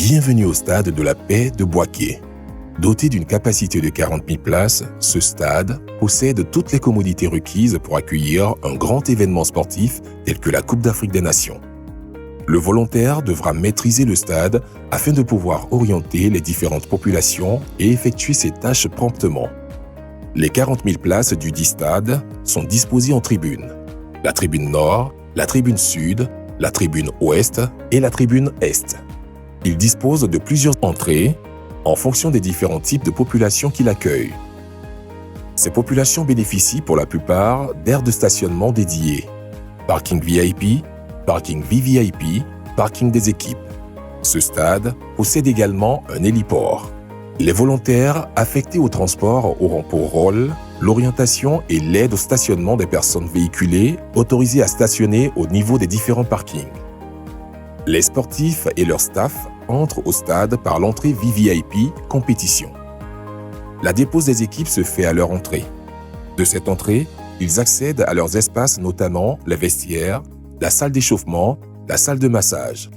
Bienvenue au stade de la Paix de Boaké. Doté d'une capacité de 40 000 places, ce stade possède toutes les commodités requises pour accueillir un grand événement sportif tel que la Coupe d'Afrique des Nations. Le volontaire devra maîtriser le stade afin de pouvoir orienter les différentes populations et effectuer ses tâches promptement. Les 40 000 places du dit stade sont disposées en tribunes. La tribune nord, la tribune sud, la tribune ouest et la tribune est. Il dispose de plusieurs entrées en fonction des différents types de populations qu'il accueille. Ces populations bénéficient pour la plupart d'aires de stationnement dédiées. Parking VIP, parking VVIP, parking des équipes. Ce stade possède également un héliport. Les volontaires affectés au transport auront pour rôle l'orientation et l'aide au stationnement des personnes véhiculées autorisées à stationner au niveau des différents parkings. Les sportifs et leur staff entrent au stade par l'entrée VVIP compétition. La dépose des équipes se fait à leur entrée. De cette entrée, ils accèdent à leurs espaces, notamment les vestiaires, la salle d'échauffement, la salle de massage.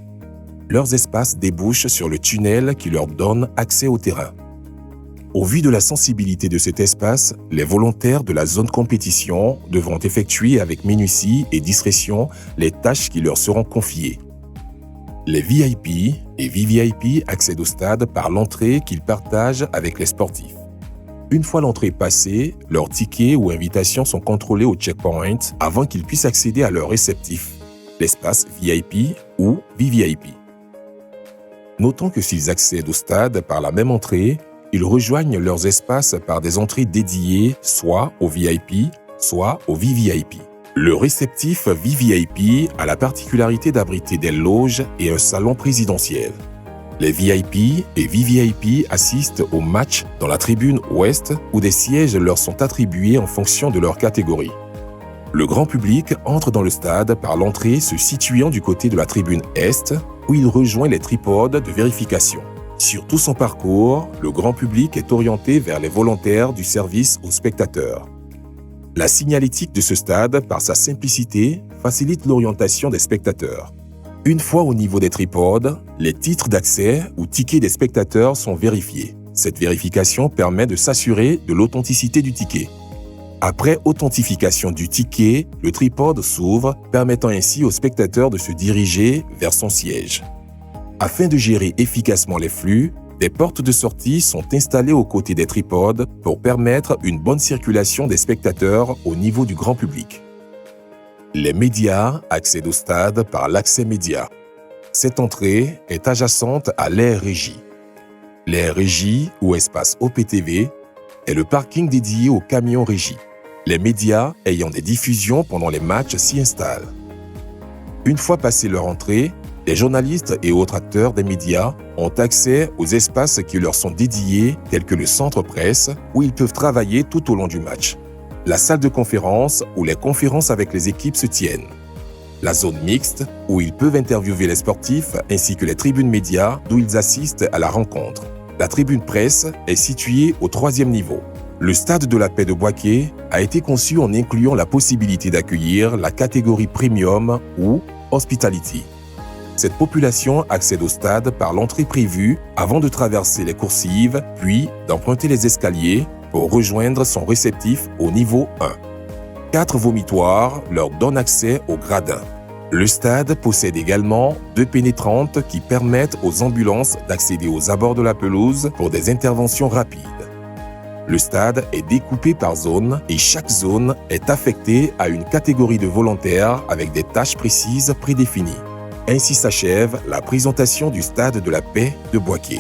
Leurs espaces débouchent sur le tunnel qui leur donne accès au terrain. Au vu de la sensibilité de cet espace, les volontaires de la zone compétition devront effectuer avec minutie et discrétion les tâches qui leur seront confiées. Les VIP et VVIP accèdent au stade par l'entrée qu'ils partagent avec les sportifs. Une fois l'entrée passée, leurs tickets ou invitations sont contrôlés au checkpoint avant qu'ils puissent accéder à leur réceptif, l'espace VIP ou VVIP. Notons que s'ils accèdent au stade par la même entrée, ils rejoignent leurs espaces par des entrées dédiées soit au VIP, soit au VVIP. Le réceptif VVIP a la particularité d'abriter des loges et un salon présidentiel. Les VIP et VVIP assistent aux matchs dans la tribune ouest où des sièges leur sont attribués en fonction de leur catégorie. Le grand public entre dans le stade par l'entrée se situant du côté de la tribune est où il rejoint les tripodes de vérification. Sur tout son parcours, le grand public est orienté vers les volontaires du service aux spectateurs. La signalétique de ce stade, par sa simplicité, facilite l'orientation des spectateurs. Une fois au niveau des tripodes, les titres d'accès ou tickets des spectateurs sont vérifiés. Cette vérification permet de s'assurer de l'authenticité du ticket. Après authentification du ticket, le tripode s'ouvre, permettant ainsi aux spectateurs de se diriger vers son siège. Afin de gérer efficacement les flux, des portes de sortie sont installées aux côtés des tripodes pour permettre une bonne circulation des spectateurs au niveau du grand public. Les médias accèdent au stade par l'accès média. Cette entrée est adjacente à l'aire régie. L'aire régie, ou espace OPTV, est le parking dédié aux camions régie. Les médias ayant des diffusions pendant les matchs s'y installent. Une fois passée leur entrée, les journalistes et autres acteurs des médias ont accès aux espaces qui leur sont dédiés, tels que le centre presse, où ils peuvent travailler tout au long du match, la salle de conférence où les conférences avec les équipes se tiennent, la zone mixte où ils peuvent interviewer les sportifs ainsi que les tribunes médias d'où ils assistent à la rencontre. La tribune presse est située au 3e niveau. Le stade de la Paix de Boaké a été conçu en incluant la possibilité d'accueillir la catégorie Premium ou Hospitality. Cette population accède au stade par l'entrée prévue avant de traverser les coursives, puis d'emprunter les escaliers pour rejoindre son réceptif au niveau 1. 4 vomitoires leur donnent accès au gradin. Le stade possède également 2 pénétrantes qui permettent aux ambulances d'accéder aux abords de la pelouse pour des interventions rapides. Le stade est découpé par zone et chaque zone est affectée à une catégorie de volontaires avec des tâches précises prédéfinies. Ainsi s'achève la présentation du stade de la Paix de Boaké.